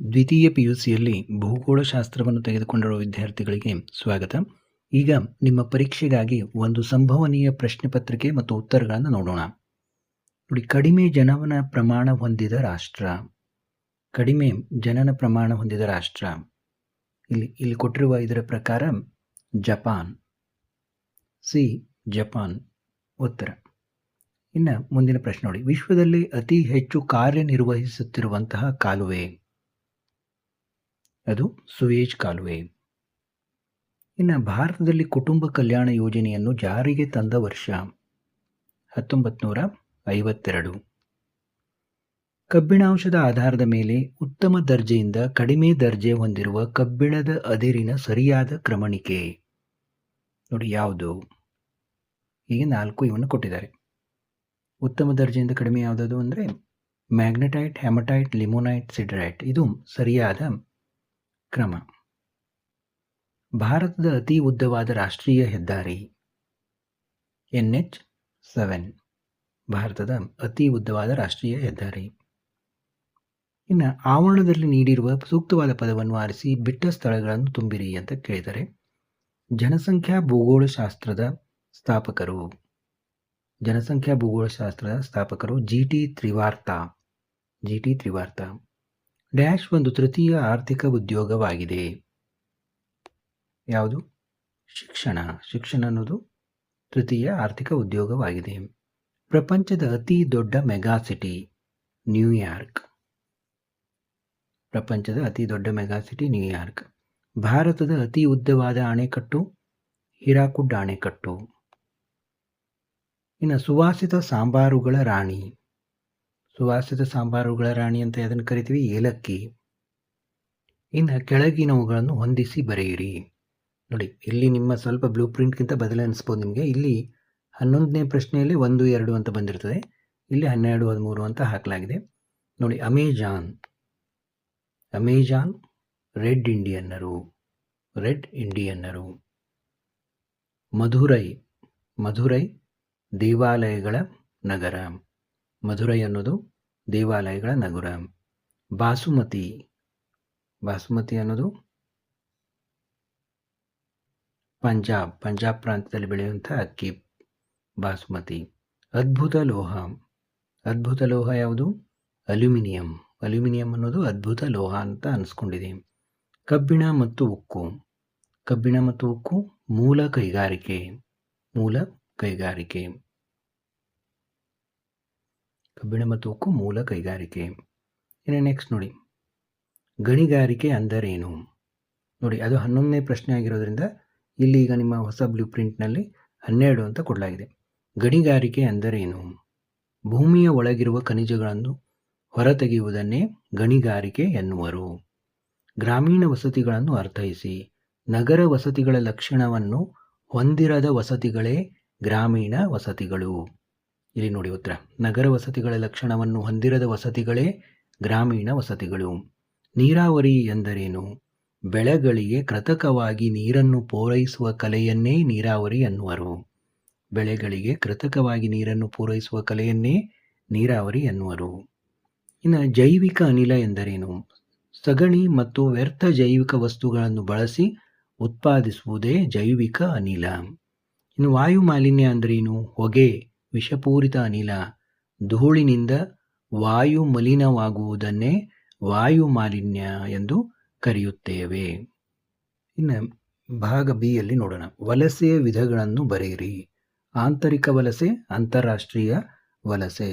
ದ್ವಿತೀಯ ಪಿಯುಸಿಯಲ್ಲಿ ಭೂಗೋಳಶಾಸ್ತ್ರವನ್ನು ತೆಗೆದುಕೊಂಡಿರುವ ವಿದ್ಯಾರ್ಥಿಗಳಿಗೆ ಸ್ವಾಗತ. ಈಗ ನಿಮ್ಮ ಪರೀಕ್ಷೆಗಾಗಿ ಒಂದು ಸಂಭವನೀಯ ಪ್ರಶ್ನೆ ಪತ್ರಿಕೆ ಮತ್ತು ಉತ್ತರಗಳನ್ನು ನೋಡೋಣ. ನೋಡಿ, ಕಡಿಮೆ ಜನನ ಪ್ರಮಾಣ ಹೊಂದಿದ ರಾಷ್ಟ್ರ. ಕಡಿಮೆ ಜನನ ಪ್ರಮಾಣ ಹೊಂದಿದ ರಾಷ್ಟ್ರ ಇಲ್ಲಿ ಕೊಟ್ಟಿರುವ ಇದರ ಪ್ರಕಾರ ಜಪಾನ್. ಸಿ ಜಪಾನ್ ಉತ್ತರ. ಇನ್ನು ಮುಂದಿನ ಪ್ರಶ್ನೆ ನೋಡಿ, ವಿಶ್ವದಲ್ಲಿ ಅತಿ ಹೆಚ್ಚು ಕಾರ್ಯನಿರ್ವಹಿಸುತ್ತಿರುವಂತಹ ಕಾಲುವೆ. ಅದು ಸುಯೇಜ್ ಕಾಲುವೆ. ಇನ್ನು ಭಾರತದಲ್ಲಿ ಕುಟುಂಬ ಕಲ್ಯಾಣ ಯೋಜನೆಯನ್ನು ಜಾರಿಗೆ ತಂದ ವರ್ಷ 1952. ಕಬ್ಬಿಣಾಂಶದ ಆಧಾರದ ಮೇಲೆ ಉತ್ತಮ ದರ್ಜೆಯಿಂದ ಕಡಿಮೆ ದರ್ಜೆ ಹೊಂದಿರುವ ಕಬ್ಬಿಣದ ಅದಿರಿನ ಸರಿಯಾದ ಕ್ರಮಣಿಕೆ ನೋಡಿ ಯಾವುದು? ಹೀಗೆ 4 ಇವನ್ನು ಕೊಟ್ಟಿದ್ದಾರೆ. ಉತ್ತಮ ದರ್ಜೆಯಿಂದ ಕಡಿಮೆ ಯಾವುದಾದ್ರು ಅಂದರೆ ಮ್ಯಾಗ್ನೆಟೈಟ್, ಹೆಮಟೈಟ್, ಲಿಮೋನೈಟ್, ಸಿಡರೈಟ್. ಇದು ಸರಿಯಾದ ಕ್ರಮ. ಭಾರತದ ಅತಿ ಉದ್ದವಾದ ರಾಷ್ಟ್ರೀಯ ಹೆದ್ದಾರಿ NH7. ಭಾರತದ ಅತಿ ಉದ್ದವಾದ ರಾಷ್ಟ್ರೀಯ ಹೆದ್ದಾರಿ. ಇನ್ನು ಆವರಣದಲ್ಲಿ ನೀಡಿರುವ ಸೂಕ್ತವಾದ ಪದವನ್ನು ಆರಿಸಿ ಬಿಟ್ಟ ಸ್ಥಳಗಳನ್ನು ತುಂಬಿರಿ ಅಂತ ಕೇಳಿದರೆ, ಜನಸಂಖ್ಯಾ ಭೂಗೋಳಶಾಸ್ತ್ರದ ಸ್ಥಾಪಕರು GT ತ್ರಿವಾರ್ತ. ಡ್ಯಾಶ್ ಒಂದು ತೃತೀಯ ಆರ್ಥಿಕ ಉದ್ಯೋಗವಾಗಿದೆ. ಯಾವುದು? ಶಿಕ್ಷಣ ಅನ್ನೋದು ತೃತೀಯ ಆರ್ಥಿಕ ಉದ್ಯೋಗವಾಗಿದೆ. ಪ್ರಪಂಚದ ಅತಿ ದೊಡ್ಡ ಮೆಗಾಸಿಟಿ ನ್ಯೂಯಾರ್ಕ್. ಭಾರತದ ಅತಿ ಉದ್ದವಾದ ಅಣೆಕಟ್ಟು ಹಿರಾಕುಡ್ ಅಣೆಕಟ್ಟು. ಇನ್ನು ಸುವಾಸಿತ ಸಾಂಬಾರುಗಳ ರಾಣಿ ಅಂತ ಅದನ್ನು ಕರಿತೀವಿ ಏಲಕ್ಕಿ. ಇನ್ನು ಕೆಳಗಿನವುಗಳನ್ನು ಹೊಂದಿಸಿ ಬರೆಯಿರಿ. ನೋಡಿ, ಇಲ್ಲಿ ನಿಮ್ಮ ಸ್ವಲ್ಪ ಬ್ಲೂ ಪ್ರಿಂಟ್ಗಿಂತ ಬದಲು ಅನಿಸ್ಬೋದು ನಿಮಗೆ. ಇಲ್ಲಿ 11ನೇ ಪ್ರಶ್ನೆಯಲ್ಲಿ 1, 2 ಅಂತ ಬಂದಿರ್ತದೆ. ಇಲ್ಲಿ 12, 13 ಅಂತ ಹಾಕಲಾಗಿದೆ. ನೋಡಿ, ಅಮೆಜಾನ್ ರೆಡ್ ಇಂಡಿಯನ್ನರು. ಮಧುರೈ ದೇವಾಲಯಗಳ ನಗರ. ಮಧುರೈ ಅನ್ನೋದು ದೇವಾಲಯಗಳ ನಗರ. ಬಾಸುಮತಿ ಅನ್ನೋದು ಪಂಜಾಬ್ ಪ್ರಾಂತ್ಯದಲ್ಲಿ ಬೆಳೆಯುವಂಥ ಅಕ್ಕಿ ಬಾಸುಮತಿ. ಅದ್ಭುತ ಲೋಹ ಯಾವುದು? ಅಲ್ಯೂಮಿನಿಯಂ ಅನ್ನೋದು ಅದ್ಭುತ ಲೋಹ ಅಂತ ಅನಿಸ್ಕೊಂಡಿದೆ. ಕಬ್ಬಿಣ ಮತ್ತು ಉಕ್ಕು ಮೂಲ ಕೈಗಾರಿಕೆ. ಕಬ್ಬಿಣ ಮತ್ತು ಉಕ್ಕು ಮೂಲ ಕೈಗಾರಿಕೆ. ಇನ್ನು ನೆಕ್ಸ್ಟ್ ನೋಡಿ, ಗಣಿಗಾರಿಕೆ ಅಂದರೇನು? ನೋಡಿ, ಅದು 11ನೇ ಪ್ರಶ್ನೆ ಆಗಿರೋದ್ರಿಂದ ಇಲ್ಲಿ ಈಗ ನಿಮ್ಮ ಹೊಸ ಬ್ಲೂ ಪ್ರಿಂಟ್ನಲ್ಲಿ 12 ಅಂತ ಕೊಡಲಾಗಿದೆ. ಗಣಿಗಾರಿಕೆ ಅಂದರೇನು? ಭೂಮಿಯ ಒಳಗಿರುವ ಖನಿಜಗಳನ್ನು ಹೊರತೆಗೆಯುವುದನ್ನೇ ಗಣಿಗಾರಿಕೆ ಎನ್ನುವರು. ಗ್ರಾಮೀಣ ವಸತಿಗಳನ್ನು ಅರ್ಥೈಸಿ. ನಗರ ವಸತಿಗಳ ಲಕ್ಷಣವನ್ನು ಹೊಂದಿರದ ವಸತಿಗಳೇ ಗ್ರಾಮೀಣ ವಸತಿಗಳು. ಇಲ್ಲಿ ನೋಡಿ ಉತ್ತರ. ನಗರ ವಸತಿಗಳ ಲಕ್ಷಣವನ್ನು ಹೊಂದಿರದ ವಸತಿಗಳೇ ಗ್ರಾಮೀಣ ವಸತಿಗಳು. ನೀರಾವರಿ ಎಂದರೇನು? ಬೆಳೆಗಳಿಗೆ ಕೃತಕವಾಗಿ ನೀರನ್ನು ಪೂರೈಸುವ ಕಲೆಯನ್ನೇ ನೀರಾವರಿ ಎನ್ನುವರು. ಇನ್ನು ಜೈವಿಕ ಅನಿಲ ಎಂದರೇನು? ಸಗಣಿ ಮತ್ತು ವ್ಯರ್ಥ ಜೈವಿಕ ವಸ್ತುಗಳನ್ನು ಬಳಸಿ ಉತ್ಪಾದಿಸುವುದೇ ಜೈವಿಕ ಅನಿಲ. ಇನ್ನು ವಾಯು ಮಾಲಿನ್ಯ ಅಂದರೇನು? ಹೊಗೆ, ವಿಷಪೂರಿತ ಅನಿಲ, ಧೂಳಿನಿಂದ ವಾಯು ಮಲಿನವಾಗುವುದನ್ನೇ ವಾಯು ಮಾಲಿನ್ಯ ಎಂದು ಕರೆಯುತ್ತೇವೆ. ಇನ್ನು ಭಾಗ ಬಿ ಯಲ್ಲಿ ನೋಡೋಣ. ವಲಸೆಯ ವಿಧಗಳನ್ನು ಬರೆಯಿರಿ. ಆಂತರಿಕ ವಲಸೆ, ಅಂತಾರಾಷ್ಟ್ರೀಯ ವಲಸೆ.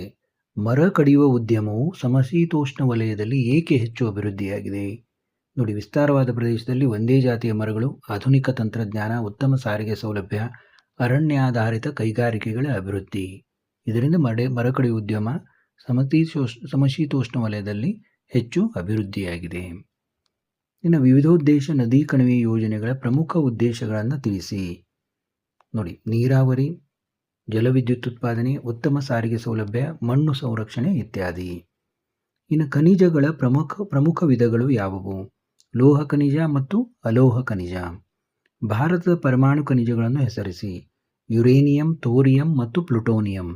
ಮರ ಕಡಿಯುವ ಉದ್ಯಮವು ಸಮಶೀತೋಷ್ಣ ವಲಯದಲ್ಲಿ ಏಕೆ ಹೆಚ್ಚು ಅಭಿವೃದ್ಧಿಯಾಗಿದೆ? ನೋಡಿ, ವಿಸ್ತಾರವಾದ ಪ್ರದೇಶದಲ್ಲಿ ಒಂದೇ ಜಾತಿಯ ಮರಗಳು, ಆಧುನಿಕ ತಂತ್ರಜ್ಞಾನ, ಉತ್ತಮ ಸಾರಿಗೆ ಸೌಲಭ್ಯ, ಅರಣ್ಯಾಧಾರಿತ ಕೈಗಾರಿಕೆಗಳ ಅಭಿವೃದ್ಧಿ. ಇದರಿಂದ ಮರ ಕಡಿಯುವ ಉದ್ಯಮ ಸಮಶೀತೋಷ್ಣ ವಲಯದಲ್ಲಿ ಹೆಚ್ಚು ಅಭಿವೃದ್ಧಿಯಾಗಿದೆ. ಇನ್ನು ವಿವಿಧೋದ್ದೇಶ ನದಿ ಕಣಿವೆ ಯೋಜನೆಗಳ ಪ್ರಮುಖ ಉದ್ದೇಶಗಳನ್ನು ತಿಳಿಸಿ. ನೋಡಿ, ನೀರಾವರಿ, ಜಲವಿದ್ಯುತ್ ಉತ್ಪಾದನೆ, ಉತ್ತಮ ಸಾರಿಗೆ ಸೌಲಭ್ಯ, ಮಣ್ಣು ಸಂರಕ್ಷಣೆ ಇತ್ಯಾದಿ. ಇನ್ನು ಖನಿಜಗಳ ಪ್ರಮುಖ ವಿಧಗಳು ಯಾವುವು? ಲೋಹ ಖನಿಜ ಮತ್ತು ಅಲೋಹ ಖನಿಜ. ಭಾರತದ ಪರಮಾಣು ಖನಿಜಗಳನ್ನು ಹೆಸರಿಸಿ. ಯುರೇನಿಯಂ, ಥೋರಿಯಂ ಮತ್ತು ಪ್ಲುಟೋನಿಯಂ.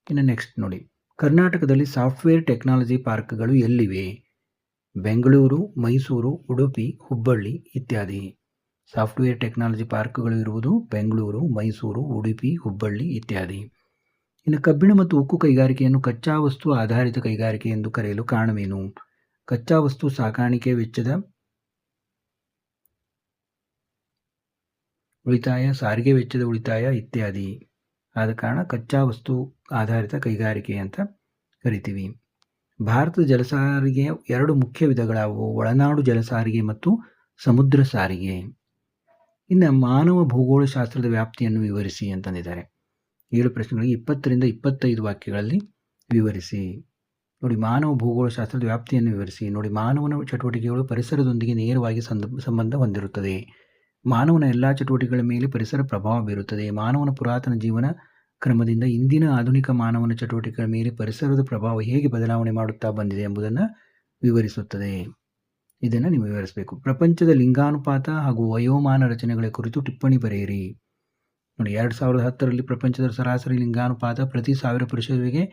ಇನ್ನು ನೆಕ್ಸ್ಟ್ ನೋಡಿ, ಕರ್ನಾಟಕದಲ್ಲಿ ಸಾಫ್ಟ್ವೇರ್ ಟೆಕ್ನಾಲಜಿ ಪಾರ್ಕ್ಗಳು ಎಲ್ಲಿವೆ? ಬೆಂಗಳೂರು, ಮೈಸೂರು, ಉಡುಪಿ, ಹುಬ್ಬಳ್ಳಿ ಇತ್ಯಾದಿ. ಸಾಫ್ಟ್ವೇರ್ ಟೆಕ್ನಾಲಜಿ ಪಾರ್ಕ್ಗಳು ಇರುವುದು ಬೆಂಗಳೂರು, ಮೈಸೂರು, ಉಡುಪಿ, ಹುಬ್ಬಳ್ಳಿ ಇತ್ಯಾದಿ. ಇನ್ನು ಕಬ್ಬಿಣ ಮತ್ತು ಉಕ್ಕು ಕೈಗಾರಿಕೆಯನ್ನು ಕಚ್ಚಾ ವಸ್ತು ಆಧಾರಿತ ಕೈಗಾರಿಕೆ ಎಂದು ಕರೆಯಲು ಕಾರಣವೇನು? ಕಚ್ಚಾ ವಸ್ತು ಸಾಗಾಣಿಕೆ ವೆಚ್ಚದ ಉಳಿತಾಯ, ಸಾರಿಗೆ ವೆಚ್ಚದ ಉಳಿತಾಯ ಇತ್ಯಾದಿ. ಆದ ಕಾರಣ ಕಚ್ಚಾ ವಸ್ತು ಆಧಾರಿತ ಕೈಗಾರಿಕೆ ಅಂತ ಕರಿತೀವಿ. ಭಾರತದ ಜಲಸಾರಿಗೆಯ 2 ಮುಖ್ಯ ವಿಧಗಳಾವು: ಒಳನಾಡು ಜಲಸಾರಿಗೆ ಮತ್ತು ಸಮುದ್ರ ಸಾರಿಗೆ. ಇನ್ನು ಮಾನವ ಭೂಗೋಳಶಾಸ್ತ್ರದ ವ್ಯಾಪ್ತಿಯನ್ನು ವಿವರಿಸಿ ಅಂತಂದಿದ್ದಾರೆ. 7 ಪ್ರಶ್ನೆಗಳಿಗೆ 20ರಿಂದ 25 ವಾಕ್ಯಗಳಲ್ಲಿ ವಿವರಿಸಿ. ನೋಡಿ, ಮಾನವ ಭೂಗೋಳಶಾಸ್ತ್ರದ ವ್ಯಾಪ್ತಿಯನ್ನು ವಿವರಿಸಿ. ನೋಡಿ, ಮಾನವನ ಚಟುವಟಿಕೆಗಳು ಪರಿಸರದೊಂದಿಗೆ ನೇರವಾಗಿ ಸಂಬಂಧ ಹೊಂದಿರುತ್ತದೆ. ಮಾನವನ ಎಲ್ಲ ಚಟುವಟಿಕೆಗಳ ಮೇಲೆ ಪರಿಸರ ಪ್ರಭಾವ ಬೀರುತ್ತದೆ. ಮಾನವನ ಪುರಾತನ ಜೀವನ ಕ್ರಮದಿಂದ ಇಂದಿನ ಆಧುನಿಕ ಮಾನವನ ಚಟುವಟಿಕೆಗಳ ಮೇಲೆ ಪರಿಸರದ ಪ್ರಭಾವ ಹೇಗೆ ಬದಲಾವಣೆ ಮಾಡುತ್ತಾ ಬಂದಿದೆ ಎಂಬುದನ್ನು ವಿವರಿಸುತ್ತದೆ. ಇದನ್ನು ನೀವು ವಿವರಿಸಬೇಕು. ಪ್ರಪಂಚದ ಲಿಂಗಾನುಪಾತ ಹಾಗೂ ವಯೋಮಾನ ರಚನೆಗಳ ಕುರಿತು ಟಿಪ್ಪಣಿ ಬರೆಯಿರಿ. ನೋಡಿ, 2010ರಲ್ಲಿ ಪ್ರಪಂಚದ ಸರಾಸರಿ ಲಿಂಗಾನುಪಾತ ಪ್ರತಿ 1000 ಪುರುಷರಿಗೆ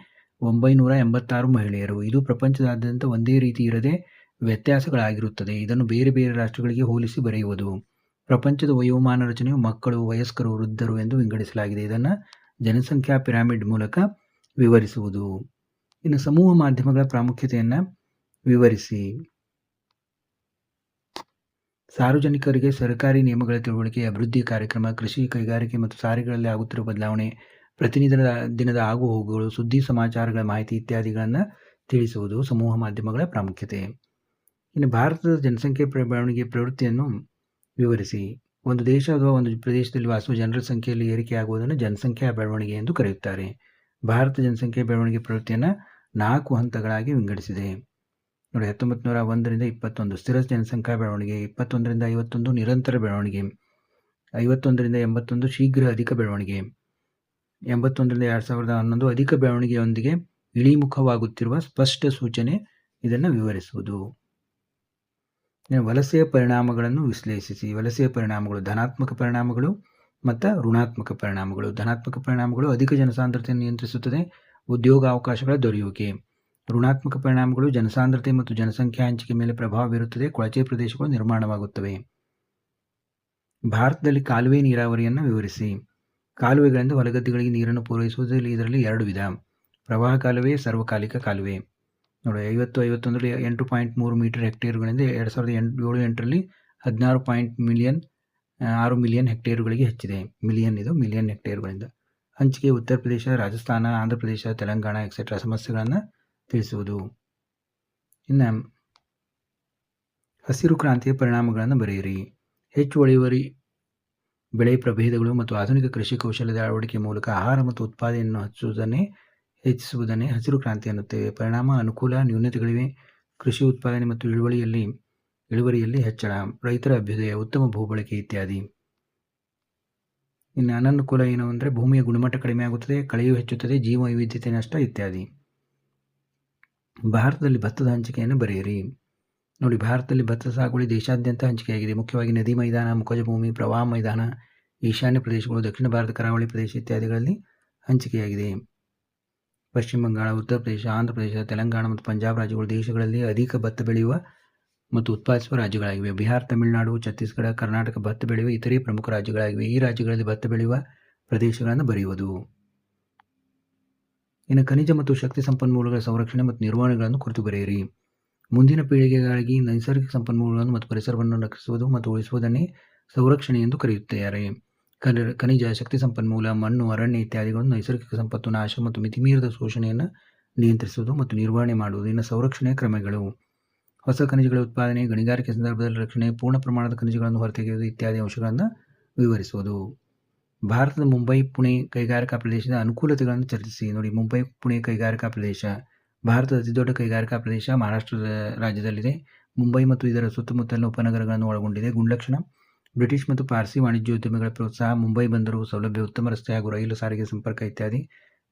986 ಮಹಿಳೆಯರು. ಇದು ಪ್ರಪಂಚದಾದ್ಯಂತ ಒಂದೇ ರೀತಿ ಇರದೆ ವ್ಯತ್ಯಾಸಗಳಾಗಿರುತ್ತದೆ. ಇದನ್ನು ಬೇರೆ ಬೇರೆ ರಾಷ್ಟ್ರಗಳಿಗೆ ಹೋಲಿಸಿ ಬರೆಯುವುದು. ಪ್ರಪಂಚದ ವಯೋಮಾನ ರಚನೆಯು ಮಕ್ಕಳು, ವಯಸ್ಕರು, ವೃದ್ಧರು ಎಂದು ವಿಂಗಡಿಸಲಾಗಿದೆ. ಇದನ್ನು ಜನಸಂಖ್ಯಾ ಪಿರಾಮಿಡ್ ಮೂಲಕ ವಿವರಿಸುವುದು. ಇನ್ನು ಸಮೂಹ ಮಾಧ್ಯಮಗಳ ಪ್ರಾಮುಖ್ಯತೆಯನ್ನು ವಿವರಿಸಿ. ಸಾರ್ವಜನಿಕರಿಗೆ ಸರ್ಕಾರಿ ನಿಯಮಗಳ ತಿಳುವಳಿಕೆ, ಅಭಿವೃದ್ಧಿ ಕಾರ್ಯಕ್ರಮ, ಕೃಷಿ, ಕೈಗಾರಿಕೆ ಮತ್ತು ಸಾರಿಗೆಗಳಲ್ಲಿ ಆಗುತ್ತಿರುವ ಬದಲಾವಣೆ, ಪ್ರತಿನಿತ್ಯದ ದಿನದ ಆಗುಹೋಗುಗಳು, ಸುದ್ದಿ ಸಮಾಚಾರಗಳ ಮಾಹಿತಿ ಇತ್ಯಾದಿಗಳನ್ನು ತಿಳಿಸುವುದು ಸಮೂಹ ಮಾಧ್ಯಮಗಳ ಪ್ರಾಮುಖ್ಯತೆ. ಇನ್ನು ಭಾರತದ ಜನಸಂಖ್ಯೆ ಬೆಳವಣಿಗೆ ಪ್ರವೃತ್ತಿಯನ್ನು ವಿವರಿಸಿ. ಒಂದು ದೇಶ ಅಥವಾ ಒಂದು ಪ್ರದೇಶದಲ್ಲಿ ವಾಸಿಸುವ ಜನರ ಸಂಖ್ಯೆಯಲ್ಲಿ ಏರಿಕೆಯಾಗುವುದನ್ನು ಜನಸಂಖ್ಯಾ ಬೆಳವಣಿಗೆ ಎಂದು ಕರೆಯುತ್ತಾರೆ. ಭಾರತ ಜನಸಂಖ್ಯೆ ಬೆಳವಣಿಗೆ ಪ್ರವೃತ್ತಿಯನ್ನು 4 ಹಂತಗಳಾಗಿ ವಿಂಗಡಿಸಿದೆ. ನೋಡಿ, 1901ರಿಂದ 21 ಸ್ಥಿರ ಜನಸಂಖ್ಯಾ ಬೆಳವಣಿಗೆ, 21ರಿಂದ 51 ನಿರಂತರ ಬೆಳವಣಿಗೆ, 51ರಿಂದ 81 ಶೀಘ್ರ ಅಧಿಕ ಬೆಳವಣಿಗೆ, 81ರಿಂದ 2011 ಅಧಿಕ ಬೆಳವಣಿಗೆಯೊಂದಿಗೆ ಇಳಿಮುಖವಾಗುತ್ತಿರುವ ಸ್ಪಷ್ಟ ಸೂಚನೆ. ಇದನ್ನು ವಿವರಿಸುವುದು. ವಲಸೆಯ ಪರಿಣಾಮಗಳನ್ನು ವಿಶ್ಲೇಷಿಸಿ. ವಲಸೆಯ ಪರಿಣಾಮಗಳು: ಧನಾತ್ಮಕ ಪರಿಣಾಮಗಳು ಮತ್ತು ಋಣಾತ್ಮಕ ಪರಿಣಾಮಗಳು. ಧನಾತ್ಮಕ ಪರಿಣಾಮಗಳು ಅಧಿಕ ಜನಸಾಂದ್ರತೆಯನ್ನು ನಿಯಂತ್ರಿಸುತ್ತದೆ, ಉದ್ಯೋಗಾವಕಾಶಗಳ ದೊರೆಯುವಿಕೆ. ಋಣಾತ್ಮಕ ಪರಿಣಾಮಗಳು ಜನಸಾಂದ್ರತೆ ಮತ್ತು ಜನಸಂಖ್ಯಾ ಹಂಚಿಕೆ ಮೇಲೆ ಪ್ರಭಾವ ಬೀರುತ್ತದೆ, ಕೊಳಚೆ ಪ್ರದೇಶಗಳು ನಿರ್ಮಾಣವಾಗುತ್ತವೆ. ಭಾರತದಲ್ಲಿ ಕಾಲುವೆ ನೀರಾವರಿಯನ್ನು ವಿವರಿಸಿ. ಕಾಲುವೆಗಳಿಂದ ಹೊಲಗದ್ದೆಗಳಿಗೆ ನೀರನ್ನು ಪೂರೈಸುವುದರಲ್ಲಿ ಇದರಲ್ಲಿ 2 ವಿಧ: ಪ್ರವಾಹ ಕಾಲುವೆ, ಸಾರ್ವಕಾಲಿಕ ಕಾಲುವೆ. ನೋಡಿ, 51ರಲ್ಲಿ 8.3 ಮೀಟರ್ ಹೆಕ್ಟೇರುಗಳಿಂದ 2007-8ರಲ್ಲಿ 16 ಮಿಲಿಯನ್ ಹೆಕ್ಟೇರುಗಳಿಗೆ ಹೆಚ್ಚಿದೆ. ಮಿಲಿಯನ್ ಹೆಕ್ಟೇರುಗಳಿಂದ. ಹಂಚಿಕೆ: ಉತ್ತರ ಪ್ರದೇಶ, ರಾಜಸ್ಥಾನ, ಆಂಧ್ರ ಪ್ರದೇಶ, ತೆಲಂಗಾಣ ಎಕ್ಸೆಟ್ರಾ. ಸಮಸ್ಯೆಗಳನ್ನು ತಿಳಿಸುವುದು. ಇನ್ನು ಹಸಿರು ಕ್ರಾಂತಿಯ ಪರಿಣಾಮಗಳನ್ನು ಬರೆಯಿರಿ. ಹೆಚ್ಚು ಇಳುವರಿ ಬೆಳೆ ಪ್ರಭೇದಗಳು ಮತ್ತು ಆಧುನಿಕ ಕೃಷಿ ಕೌಶಲ್ಯದ ಅಳವಡಿಕೆ ಮೂಲಕ ಆಹಾರ ಮತ್ತು ಉತ್ಪಾದನೆಯನ್ನು ಹೆಚ್ಚಿಸುವುದನ್ನೇ ಹಸಿರು ಕ್ರಾಂತಿ ಎನ್ನುತ್ತೇವೆ. ಪರಿಣಾಮ: ಅನುಕೂಲ, ನ್ಯೂನತೆಗಳಿವೆ. ಕೃಷಿ ಉತ್ಪಾದನೆ ಮತ್ತು ಇಳುವರಿಯಲ್ಲಿ ಹೆಚ್ಚಳ, ರೈತರ ಅಭ್ಯುದಯ, ಉತ್ತಮ ಭೂಬಳಕೆ ಇತ್ಯಾದಿ. ಇನ್ನು ಅನನುಕೂಲ ಏನು ಅಂದರೆ ಭೂಮಿಯ ಗುಣಮಟ್ಟ ಕಡಿಮೆಯಾಗುತ್ತದೆ, ಕಳೆಯು ಹೆಚ್ಚುತ್ತದೆ, ಜೀವ ವೈವಿಧ್ಯತೆ ನಷ್ಟ ಇತ್ಯಾದಿ. ಭಾರತದಲ್ಲಿ ಭತ್ತದ ಹಂಚಿಕೆಯನ್ನು ಬರೆಯಿರಿ. ನೋಡಿ, ಭಾರತದಲ್ಲಿ ಭತ್ತ ಸಾಗುವಳಿ ದೇಶಾದ್ಯಂತ ಹಂಚಿಕೆಯಾಗಿದೆ. ಮುಖ್ಯವಾಗಿ ನದಿ ಮೈದಾನ, ಮುಖಜ ಭೂಮಿ, ಪ್ರವಾಹ ಮೈದಾನ, ಈಶಾನ್ಯ ಪ್ರದೇಶಗಳು, ದಕ್ಷಿಣ ಭಾರತ ಕರಾವಳಿ ಪ್ರದೇಶ ಇತ್ಯಾದಿಗಳಲ್ಲಿ ಹಂಚಿಕೆಯಾಗಿದೆ. ಪಶ್ಚಿಮ ಬಂಗಾಳ, ಉತ್ತರ ಪ್ರದೇಶ, ಆಂಧ್ರ ಪ್ರದೇಶ, ತೆಲಂಗಾಣ ಮತ್ತು ಪಂಜಾಬ್ ರಾಜ್ಯಗಳು ದೇಶಗಳಲ್ಲಿ ಅಧಿಕ ಭತ್ತ ಬೆಳೆಯುವ ಮತ್ತು ಉತ್ಪಾದಿಸುವ ರಾಜ್ಯಗಳಾಗಿವೆ. ಬಿಹಾರ, ತಮಿಳುನಾಡು, ಛತ್ತೀಸ್ಗಢ, ಕರ್ನಾಟಕ ಭತ್ತ ಬೆಳೆಯುವ ಇತರೆ ಪ್ರಮುಖ ರಾಜ್ಯಗಳಾಗಿವೆ. ಈ ರಾಜ್ಯಗಳಲ್ಲಿ ಭತ್ತ ಬೆಳೆಯುವ ಪ್ರದೇಶಗಳನ್ನು ಬರೆಯುವುದು. ಇನ್ನು ಖನಿಜ ಮತ್ತು ಶಕ್ತಿ ಸಂಪನ್ಮೂಲಗಳ ಸಂರಕ್ಷಣೆ ಮತ್ತು ನಿರ್ವಹಣೆಗಳನ್ನು ಕುರಿತು ಬರೆಯಿರಿ. ಮುಂದಿನ ಪೀಳಿಗೆಗಾಗಿ ನೈಸರ್ಗಿಕ ಸಂಪನ್ಮೂಲಗಳನ್ನು ಮತ್ತು ಪರಿಸರವನ್ನು ರಕ್ಷಿಸುವುದು ಮತ್ತು ಉಳಿಸುವುದನ್ನೇ ಸಂರಕ್ಷಣೆ ಎಂದು ಕರೆಯುತ್ತಾರೆ. ಖನಿಜ, ಶಕ್ತಿ ಸಂಪನ್ಮೂಲ, ಮಣ್ಣು, ಅರಣ್ಯ ಇತ್ಯಾದಿಗಳನ್ನು ನೈಸರ್ಗಿಕ ಸಂಪತ್ತು ನಾಶ ಮತ್ತು ಮಿತಿಮೀರಿದ ಶೋಷಣೆಯನ್ನು ನಿಯಂತ್ರಿಸುವುದು ಮತ್ತು ನಿರ್ವಹಣೆ ಮಾಡುವುದು. ಇನ್ನು ಸಂರಕ್ಷಣೆಯ ಕ್ರಮಗಳು: ಹೊಸ ಖನಿಜಗಳ ಉತ್ಪಾದನೆ, ಗಣಿಗಾರಿಕೆ ಸಂದರ್ಭದಲ್ಲಿ ರಕ್ಷಣೆ, ಪೂರ್ಣ ಪ್ರಮಾಣದ ಖನಿಜಗಳನ್ನು ಹೊರತೆಗೆಯುವುದು ಇತ್ಯಾದಿ ಅಂಶಗಳನ್ನು ವಿವರಿಸುವುದು. ಭಾರತದ ಮುಂಬೈ ಪುಣೆ ಕೈಗಾರಿಕಾ ಪ್ರದೇಶದ ಅನುಕೂಲತೆಗಳನ್ನು ಚರ್ಚಿಸಿ. ನೋಡಿ, ಮುಂಬೈ ಪುಣೆ ಕೈಗಾರಿಕಾ ಪ್ರದೇಶ ಭಾರತದ ಅತಿದೊಡ್ಡ ಕೈಗಾರಿಕಾ ಪ್ರದೇಶ ಮಹಾರಾಷ್ಟ್ರದ ರಾಜ್ಯದಲ್ಲಿದೆ. ಮುಂಬೈ ಮತ್ತು ಇದರ ಸುತ್ತಮುತ್ತಲಿನ ಉಪನಗರಗಳನ್ನು ಒಳಗೊಂಡಿದೆ. ಗುಣಲಕ್ಷಣ: ಬ್ರಿಟಿಷ್ ಮತ್ತು ಪಾರ್ಸಿ ವಾಣಿಜ್ಯೋದ್ಯಮಿಗಳ ಪ್ರೋತ್ಸಾಹ, ಮುಂಬೈ ಬಂದರು ಸೌಲಭ್ಯ, ಉತ್ತಮ ರಸ್ತೆ ಹಾಗೂ ರೈಲು ಸಾರಿಗೆ ಸಂಪರ್ಕ ಇತ್ಯಾದಿ.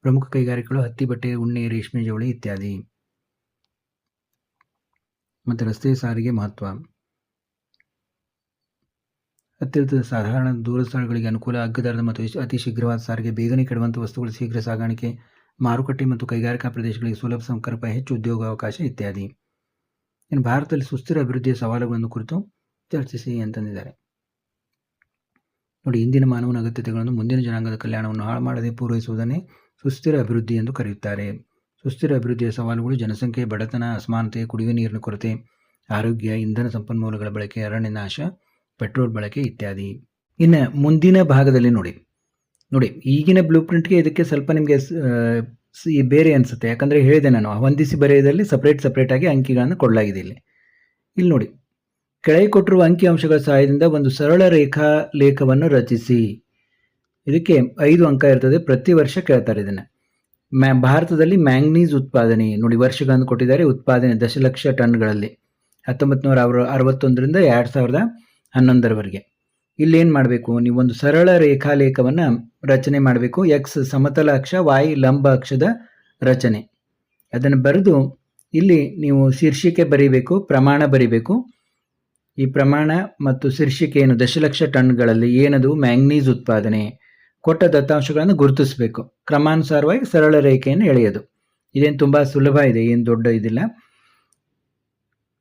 ಪ್ರಮುಖ ಕೈಗಾರಿಕೆಗಳು ಹತ್ತಿ, ಬಟ್ಟೆ, ಉಣ್ಣೆ, ರೇಷ್ಮೆ, ಜವಳಿ ಇತ್ಯಾದಿ. ಮತ್ತು ರಸ್ತೆ ಸಾರಿಗೆ ಮಹತ್ವ: ಹತ್ತಿರದ ಸಾಧಾರಣ ದೂರ ಸ್ಥಳಗಳಿಗೆ ಅನುಕೂಲ, ಅಗ್ಗದರದ ಮತ್ತು ಅತಿ ಶೀಘ್ರವಾದ ಸಾರಿಗೆ, ಬೇಗನೆ ಕೆಡುವಂಥ ವಸ್ತುಗಳ ಶೀಘ್ರ ಸಾಗಾಣಿಕೆ, ಮಾರುಕಟ್ಟೆ ಮತ್ತು ಕೈಗಾರಿಕಾ ಪ್ರದೇಶಗಳಿಗೆ ಸುಲಭ ಸಂಪರ್ಕ, ಹೆಚ್ಚು ಉದ್ಯೋಗಾವಕಾಶ ಇತ್ಯಾದಿ. ಇನ್ನು ಭಾರತದಲ್ಲಿ ಸುಸ್ಥಿರ ಅಭಿವೃದ್ಧಿಯ ಸವಾಲುಗಳನ್ನು ಕುರಿತು ಚರ್ಚಿಸಿ ಅಂತಂದಿದ್ದಾರೆ. ನೋಡಿ, ಇಂದಿನ ಮಾನವನ ಅಗತ್ಯತೆಗಳನ್ನು ಮುಂದಿನ ಜನಾಂಗದ ಕಲ್ಯಾಣವನ್ನು ಹಾಳು ಮಾಡದೆ ಪೂರೈಸುವುದನ್ನೇ ಸುಸ್ಥಿರ ಅಭಿವೃದ್ಧಿ ಎಂದು ಕರೆಯುತ್ತಾರೆ. ಸುಸ್ಥಿರ ಅಭಿವೃದ್ಧಿಯ ಸವಾಲುಗಳು ಜನಸಂಖ್ಯೆ, ಬಡತನ, ಅಸಮಾನತೆ, ಕುಡಿಯುವ ನೀರಿನ ಕೊರತೆ, ಆರೋಗ್ಯ, ಇಂಧನ ಸಂಪನ್ಮೂಲಗಳ ಬಳಕೆ, ಅರಣ್ಯ ನಾಶ, ಪೆಟ್ರೋಲ್ ಬಳಕೆ ಇತ್ಯಾದಿ. ಇನ್ನು ಮುಂದಿನ ಭಾಗದಲ್ಲಿ ನೋಡಿ ಈಗಿನ ಬ್ಲೂ ಪ್ರಿಂಟ್ಗೆ ಇದಕ್ಕೆ ಸ್ವಲ್ಪ ನಿಮಗೆ ಬೇರೆ ಅನಿಸುತ್ತೆ. ಯಾಕಂದರೆ ಹೇಳಿದೆ ನಾನು, ಹೊಂದಿಸಿ ಬರೆಯೋದಲ್ಲಿ ಸಪ್ರೇಟ್ ಆಗಿ ಅಂಕಿಗಳನ್ನು ಕೊಡಲಾಗಿದೆ. ಇಲ್ಲಿ ನೋಡಿ, ಕೆಳಗೆ ಕೊಟ್ಟಿರುವ ಅಂಕಿಅಂಶಗಳ ಸಹಾಯದಿಂದ ಒಂದು ಸರಳ ರೇಖಾ ಲೇಖವನ್ನು ರಚಿಸಿ. ಇದಕ್ಕೆ 5 ಅಂಕ ಇರ್ತದೆ. ಪ್ರತಿ ವರ್ಷ ಕೇಳ್ತಾರೆ ಇದನ್ನು. ಭಾರತದಲ್ಲಿ ಮ್ಯಾಂಗ್ನೀಸ್ ಉತ್ಪಾದನೆ ನೋಡಿ, ವರ್ಷಗಳನ್ನು ಕೊಟ್ಟಿದ್ದಾರೆ. ಉತ್ಪಾದನೆ ದಶಲಕ್ಷ ಟನ್ಗಳಲ್ಲಿ 1961ರಿಂದ 2011ರವರೆಗೆ. ಇಲ್ಲೇನು ಮಾಡಬೇಕು, ನೀವೊಂದು ಸರಳ ರೇಖಾಲೇಖವನ್ನು ರಚನೆ ಮಾಡಬೇಕು. ಎಕ್ಸ್ ಸಮತಲ ಅಕ್ಷ, ವಾಯ್ ಲಂಬ ಅಕ್ಷದ ರಚನೆ. ಅದನ್ನು ಬರೆದು ಇಲ್ಲಿ ನೀವು ಶೀರ್ಷಿಕೆ ಬರೀಬೇಕು, ಪ್ರಮಾಣ ಬರೀಬೇಕು. ಈ ಪ್ರಮಾಣ ಮತ್ತು ಶೀರ್ಷಿಕೆ ಏನು, ದಶಲಕ್ಷ ಟನ್ಗಳಲ್ಲಿ ಏನದು ಮ್ಯಾಂಗ್ನೀಸ್ ಉತ್ಪಾದನೆ. ಕೊಟ್ಟ ದತ್ತಾಂಶಗಳನ್ನು ಗುರುತಿಸಬೇಕು. ಕ್ರಮಾನುಸಾರವಾಗಿ ಸರಳ ರೇಖೆಯನ್ನು ಎಳೆಯೋದು. ಇದೇನು ತುಂಬ ಸುಲಭ ಇದೆ, ಏನು ದೊಡ್ಡ ಇದಿಲ್ಲ.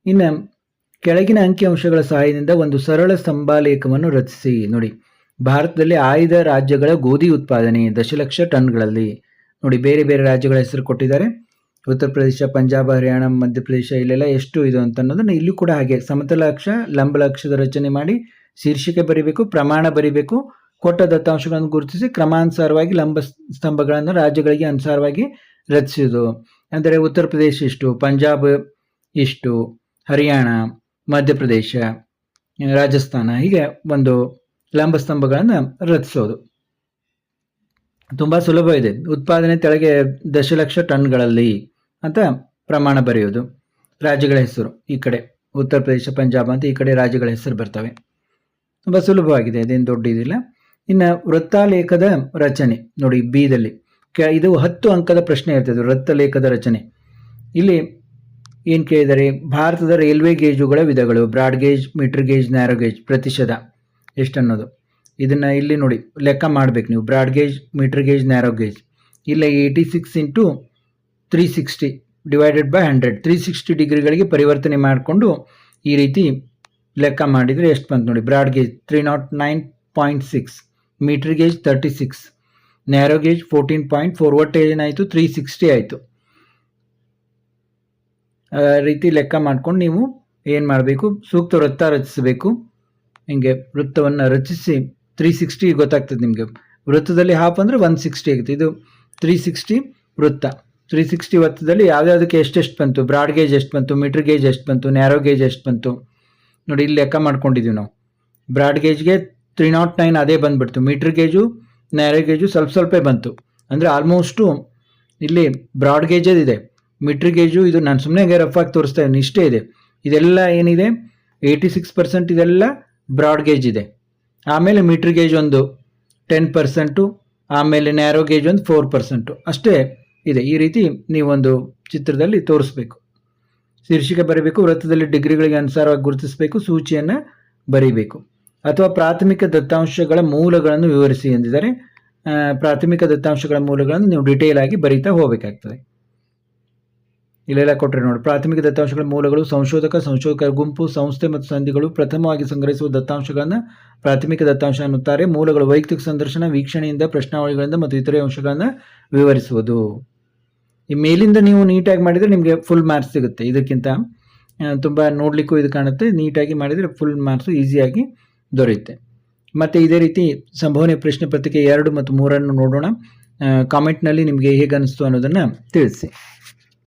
ಇನ್ನು ಕೆಳಗಿನ ಅಂಕಿಅಂಶಗಳ ಸಹಾಯದಿಂದ ಒಂದು ಸರಳ ಸ್ತಂಭಾಲೇಖವನ್ನು ರಚಿಸಿ. ನೋಡಿ, ಭಾರತದಲ್ಲಿ ಆಯ್ದ ರಾಜ್ಯಗಳ ಗೋಧಿ ಉತ್ಪಾದನೆ ದಶಲಕ್ಷ ಟನ್ಗಳಲ್ಲಿ. ನೋಡಿ, ಬೇರೆ ಬೇರೆ ರಾಜ್ಯಗಳ ಹೆಸರು ಕೊಟ್ಟಿದ್ದಾರೆ. ಉತ್ತರ ಪ್ರದೇಶ, ಪಂಜಾಬ್, ಹರಿಯಾಣ, ಮಧ್ಯಪ್ರದೇಶ, ಇಲ್ಲೆಲ್ಲ ಎಷ್ಟು ಇದು ಅಂತ ಅನ್ನೋದನ್ನು ಇಲ್ಲಿ ಕೂಡ ಹಾಗೆ ಸಮತಲ ಅಕ್ಷ, ಲಂಬ ಅಕ್ಷದ ರಚನೆ ಮಾಡಿ ಶೀರ್ಷಿಕೆ ಬರೀಬೇಕು, ಪ್ರಮಾಣ ಬರೀಬೇಕು, ಕೊಟ್ಟ ದತ್ತಾಂಶಗಳನ್ನು ಗುರುತಿಸಿ ಕ್ರಮಾನುಸಾರವಾಗಿ ಲಂಬ ಸ್ತಂಭಗಳನ್ನು ರಾಜ್ಯಗಳಿಗೆ ಅನುಸಾರವಾಗಿ ರಚಿಸುವುದು. ಅಂದರೆ ಉತ್ತರ ಪ್ರದೇಶ ಇಷ್ಟು, ಪಂಜಾಬ್ ಇಷ್ಟು, ಹರಿಯಾಣ, ಮಧ್ಯಪ್ರದೇಶ, ರಾಜಸ್ಥಾನ, ಹೀಗೆ ಒಂದು ಲಂಬ ಸ್ತಂಭಗಳನ್ನು ರಚಿಸೋದು. ತುಂಬ ಸುಲಭ ಇದೆ. ಉತ್ಪಾದನೆ ತೆಳಗೆ ದಶಲಕ್ಷ ಟನ್ಗಳಲ್ಲಿ ಅಂತ ಪ್ರಮಾಣ ಬರೆಯೋದು. ರಾಜ್ಯಗಳ ಹೆಸರು ಈ ಕಡೆ ಉತ್ತರ ಪ್ರದೇಶ, ಪಂಜಾಬ್ ಅಂತ ಈ ಕಡೆ ರಾಜ್ಯಗಳ ಹೆಸರು ಬರ್ತವೆ. ತುಂಬ ಸುಲಭವಾಗಿದೆ, ಅದೇನು ದೊಡ್ಡ ಇದಿಲ್ಲ. ಇನ್ನು ವೃತ್ತಾಲೇಖದ ರಚನೆ ನೋಡಿ, ಬಿದಲ್ಲಿ ಇದು 10 ಅಂಕದ ಪ್ರಶ್ನೆ ಇರ್ತದೆ. ವೃತ್ತಲೇಖದ ರಚನೆ ಇಲ್ಲಿ ಏನು ಕೇಳಿದರೆ, ಭಾರತದ ರೈಲ್ವೆ ಗೇಜುಗಳ ವಿಧಗಳು, broad gauge, metre gauge, narrow gauge, ಪ್ರತಿಶತ ಎಷ್ಟು ಅನ್ನೋದು. ಇದನ್ನು ಇಲ್ಲಿ ನೋಡಿ ಲೆಕ್ಕ ಮಾಡಬೇಕು ನೀವು. Broad gauge, metre gauge, narrow gauge. ಇಲ್ಲ 86 × 360 ಡಿವೈಡೆಡ್ ಬೈ 100, 360 ಡಿಗ್ರಿಗಳಿಗೆ ಪರಿವರ್ತನೆ ಮಾಡಿಕೊಂಡು ಈ ರೀತಿ ಲೆಕ್ಕ ಮಾಡಿದರೆ ಎಷ್ಟು ಬಂತು ನೋಡಿ. Broad gauge 309.6, metre gauge 36, narrow gauge 14.4, ಒಟ್ಟು ಏನಾಯಿತು 360 ಆಯಿತು. ರೀತಿ ಲೆಕ್ಕ ಮಾಡ್ಕೊಂಡು ನೀವು ಏನು ಮಾಡಬೇಕು, ಸೂಕ್ತ ವೃತ್ತ ರಚಿಸಬೇಕು. ಹಿಂಗೆ ವೃತ್ತವನ್ನು ರಚಿಸಿ 360 ಗೊತ್ತಾಗ್ತದೆ ನಿಮಗೆ. ವೃತ್ತದಲ್ಲಿ ಹಾಫ್ ಅಂದರೆ 160 ಆಗುತ್ತೆ. ಇದು 360 ವೃತ್ತ. 360 ವೃತ್ತದಲ್ಲಿ ಯಾವುದಕ್ಕೆ ಎಷ್ಟೆಷ್ಟು ಬಂತು, ಬ್ರಾಡ್ ಗೇಜ್ ಎಷ್ಟು ಬಂತು, ಮೀಟರ್ ಗೇಜ್ ಎಷ್ಟು ಬಂತು, ನ್ಯಾರೋ ಗೇಜ್ ಎಷ್ಟು ಬಂತು ನೋಡಿ. ಇಲ್ಲಿ ಲೆಕ್ಕ ಮಾಡ್ಕೊಂಡಿದ್ದೀವಿ ನಾವು. ಬ್ರಾಡ್ ಗೇಜ್ಗೆ 309 ಅದೇ ಬಂದುಬಿಡ್ತು. ಮೀಟರ್ ಗೇಜು, ನ್ಯಾರೋ ಗೇಜು ಸ್ವಲ್ಪ ಬಂತು. ಅಂದರೆ ಆಲ್ಮೋಸ್ಟು ಇಲ್ಲಿ ಬ್ರಾಡ್ ಗೇಜ್ ಇದೆ. ಮೀಟರ್ ಗೇಜು ಇದು ನಾನು ಸುಮ್ಮನೆ ರಫ್ ಆಗಿ ತೋರಿಸ್ತಾ ಇದ್ದೀನಿ, ಇಷ್ಟೇ ಇದೆ. ಇದೆಲ್ಲ ಏನಿದೆ 86% ಇದೆಲ್ಲ ಬ್ರಾಡ್ ಗೇಜ್ ಇದೆ. ಆಮೇಲೆ ಮೀಟರ್ ಗೇಜ್ ಒಂದು 10%, ಆಮೇಲೆ ನ್ಯಾರೋ ಗೇಜ್ ಒಂದು 4% ಅಷ್ಟೇ ಇದೆ. ಈ ರೀತಿ ನೀವೊಂದು ಚಿತ್ರದಲ್ಲಿ ತೋರಿಸ್ಬೇಕು. ಶೀರ್ಷಿಕೆ ಬರೀಬೇಕು, ವೃತ್ತದಲ್ಲಿ ಡಿಗ್ರಿಗಳಿಗೆ ಅನುಸಾರವಾಗಿ ಗುರುತಿಸಬೇಕು, ಸೂಚಿಯನ್ನು ಬರೀಬೇಕು. ಅಥವಾ ಪ್ರಾಥಮಿಕ ದತ್ತಾಂಶಗಳ ಮೂಲಗಳನ್ನು ವಿವರಿಸಿ ಎಂದಿದ್ದಾರೆ. ಪ್ರಾಥಮಿಕ ದತ್ತಾಂಶಗಳ ಮೂಲಗಳನ್ನು ನೀವು ಡಿಟೇಲ್ ಆಗಿ ಬರೀತಾ ಹೋಗಬೇಕಾಗ್ತದೆ. ಇಲ್ಲೆಲ್ಲ ಕೊಟ್ಟರೆ ನೋಡಿ, ಪ್ರಾಥಮಿಕ ದತ್ತಾಂಶಗಳ ಮೂಲಗಳು ಸಂಶೋಧಕರ ಗುಂಪು, ಸಂಸ್ಥೆ ಮತ್ತು ಸಂಧಿಗಳು ಪ್ರಥಮವಾಗಿ ಸಂಗ್ರಹಿಸುವ ದತ್ತಾಂಶಗಳನ್ನು ಪ್ರಾಥಮಿಕ ದತ್ತಾಂಶ ಅನ್ನುತ್ತಾರೆ. ಮೂಲಗಳು ವೈಯಕ್ತಿಕ ಸಂದರ್ಶನ, ವೀಕ್ಷಣೆಯಿಂದ, ಪ್ರಶ್ನಾವಳಿಗಳಿಂದ ಮತ್ತು ಇತರೆ ಅಂಶಗಳನ್ನು ವಿವರಿಸುವುದು. ಈ ಮೇಲಿಂದ ನೀವು ನೀಟಾಗಿ ಮಾಡಿದರೆ ನಿಮಗೆ ಫುಲ್ ಮಾರ್ಕ್ಸ್ ಸಿಗುತ್ತೆ. ಇದಕ್ಕಿಂತ ತುಂಬ ನೋಡಲಿಕ್ಕೂ ಇದು ಕಾಣುತ್ತೆ. ನೀಟಾಗಿ ಮಾಡಿದರೆ ಫುಲ್ ಮಾರ್ಕ್ಸು ಈಸಿಯಾಗಿ ದೊರೆಯುತ್ತೆ. ಮತ್ತು ಇದೇ ರೀತಿ ಸಂಭವನೀಯ ಪ್ರಶ್ನೆ ಪತ್ರಿಕೆ 2 ಮತ್ತು 3 ನೋಡೋಣ. ಕಾಮೆಂಟ್ನಲ್ಲಿ ನಿಮಗೆ ಹೇಗೆ ಅನಿಸ್ತು ಅನ್ನೋದನ್ನು ತಿಳಿಸಿ.